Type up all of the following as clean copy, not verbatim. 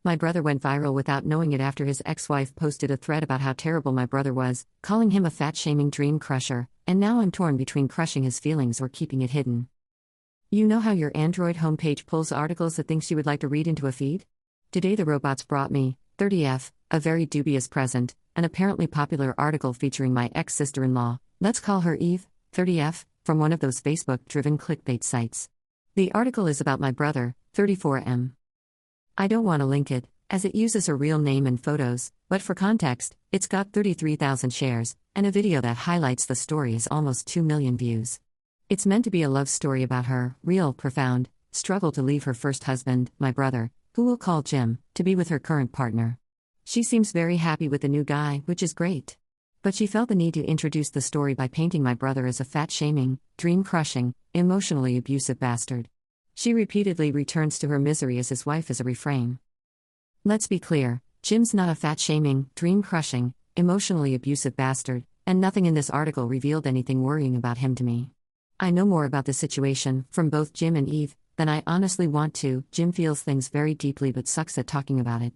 My brother went viral without knowing it after his ex-wife posted a thread about how terrible my brother was, calling him a fat-shaming dream crusher, and now I'm torn between crushing his feelings or keeping it hidden. You know how your Android homepage pulls articles that things you would like to read into a feed? Today the robots brought me 30F, a very dubious present, an apparently popular article featuring my ex-sister-in-law, let's call her Eve, 30F, from one of those Facebook-driven clickbait sites. The article is about my brother, 34M. I don't want to link it, as it uses her real name and photos, but for context, it's got 33,000 shares, and a video that highlights the story is almost 2 million views. It's meant to be a love story about her, real, profound, struggle to leave her first husband, my brother, who we'll call Jim, to be with her current partner. She seems very happy with the new guy, which is great. But she felt the need to introduce the story by painting my brother as a fat-shaming, dream-crushing, emotionally abusive bastard. She repeatedly returns to her misery as his wife as a refrain. Let's be clear, Jim's not a fat-shaming, dream-crushing, emotionally abusive bastard, and nothing in this article revealed anything worrying about him to me. I know more about the situation, from both Jim and Eve, than I honestly want to. Jim feels things very deeply but sucks at talking about it.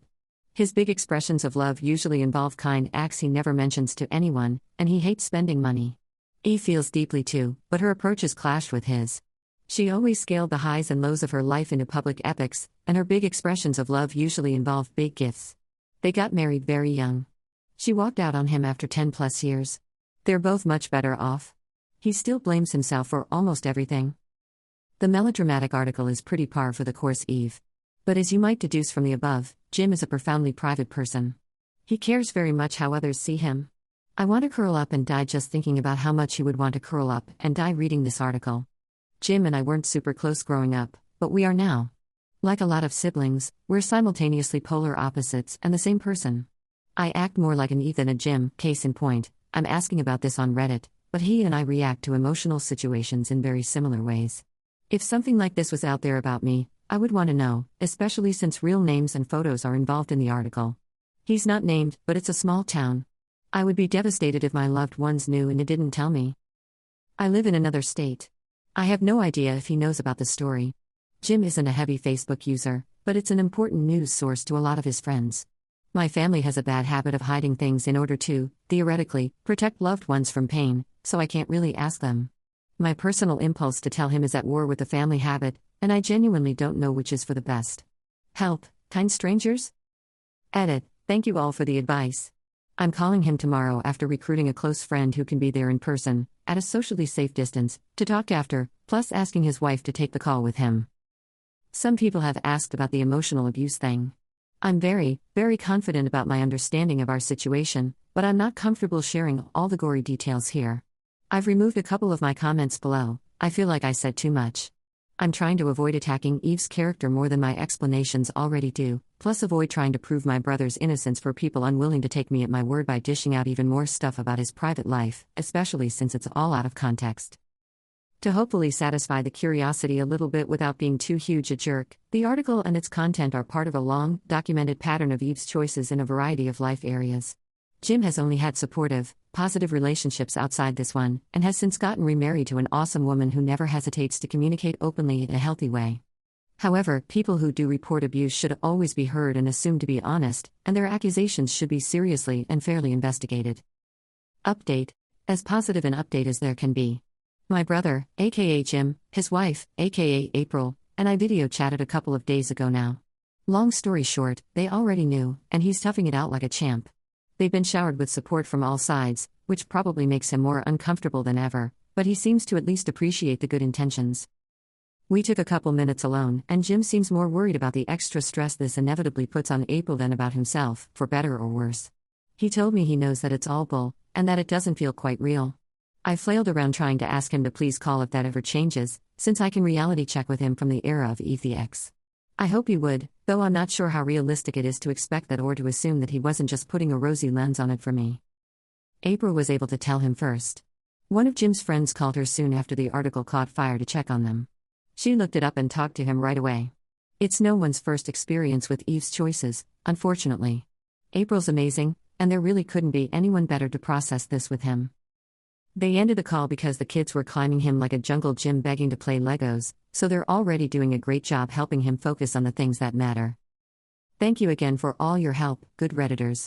His big expressions of love usually involve kind acts he never mentions to anyone, and he hates spending money. Eve feels deeply too, but her approaches clash with his. She always scaled the highs and lows of her life into public epics, and her big expressions of love usually involve big gifts. They got married very young. She walked out on him after 10+ years. They're both much better off. He still blames himself for almost everything. The melodramatic article is pretty par for the course, Eve. But as you might deduce from the above, Jim is a profoundly private person. He cares very much how others see him. I want to curl up and die just thinking about how much he would want to curl up and die reading this article. Jim and I weren't super close growing up, but we are now. Like a lot of siblings, we're simultaneously polar opposites and the same person. I act more like an Eve than a Jim, case in point, I'm asking about this on Reddit, but he and I react to emotional situations in very similar ways. If something like this was out there about me, I would want to know, especially since real names and photos are involved in the article. He's not named, but it's a small town. I would be devastated if my loved ones knew and it didn't tell me. I live in another state. I have no idea if he knows about the story. Jim isn't a heavy Facebook user, but it's an important news source to a lot of his friends. My family has a bad habit of hiding things in order to, theoretically, protect loved ones from pain, so I can't really ask them. My personal impulse to tell him is at war with the family habit, and I genuinely don't know which is for the best. Help, kind strangers? Edit, thank you all for the advice. I'm calling him tomorrow after recruiting a close friend who can be there in person, at a socially safe distance, to talk after, plus asking his wife to take the call with him. Some people have asked about the emotional abuse thing. I'm very, very confident about my understanding of our situation, but I'm not comfortable sharing all the gory details here. I've removed a couple of my comments below. I feel like I said too much. I'm trying to avoid attacking Eve's character more than my explanations already do, plus avoid trying to prove my brother's innocence for people unwilling to take me at my word by dishing out even more stuff about his private life, especially since it's all out of context. To hopefully satisfy the curiosity a little bit without being too huge a jerk, the article and its content are part of a long, documented pattern of Eve's choices in a variety of life areas. Jim has only had supportive, positive relationships outside this one, and has since gotten remarried to an awesome woman who never hesitates to communicate openly in a healthy way. However, people who do report abuse should always be heard and assumed to be honest, and their accusations should be seriously and fairly investigated. Update. As positive an update as there can be. My brother, aka Jim, his wife, aka April, and I video chatted a couple of days ago now. Long story short, they already knew, and he's toughing it out like a champ. They've been showered with support from all sides, which probably makes him more uncomfortable than ever, but he seems to at least appreciate the good intentions. We took a couple minutes alone, and Jim seems more worried about the extra stress this inevitably puts on April than about himself, for better or worse. He told me he knows that it's all bull, and that it doesn't feel quite real. I flailed around trying to ask him to please call if that ever changes, since I can reality check with him from the era of Eve the X. I hope he would, though I'm not sure how realistic it is to expect that or to assume that he wasn't just putting a rosy lens on it for me. April was able to tell him first. One of Jim's friends called her soon after the article caught fire to check on them. She looked it up and talked to him right away. It's no one's first experience with Eve's choices, unfortunately. April's amazing, and there really couldn't be anyone better to process this with him. They ended the call because the kids were climbing him like a jungle gym begging to play Legos, so they're already doing a great job helping him focus on the things that matter. Thank you again for all your help, good Redditors.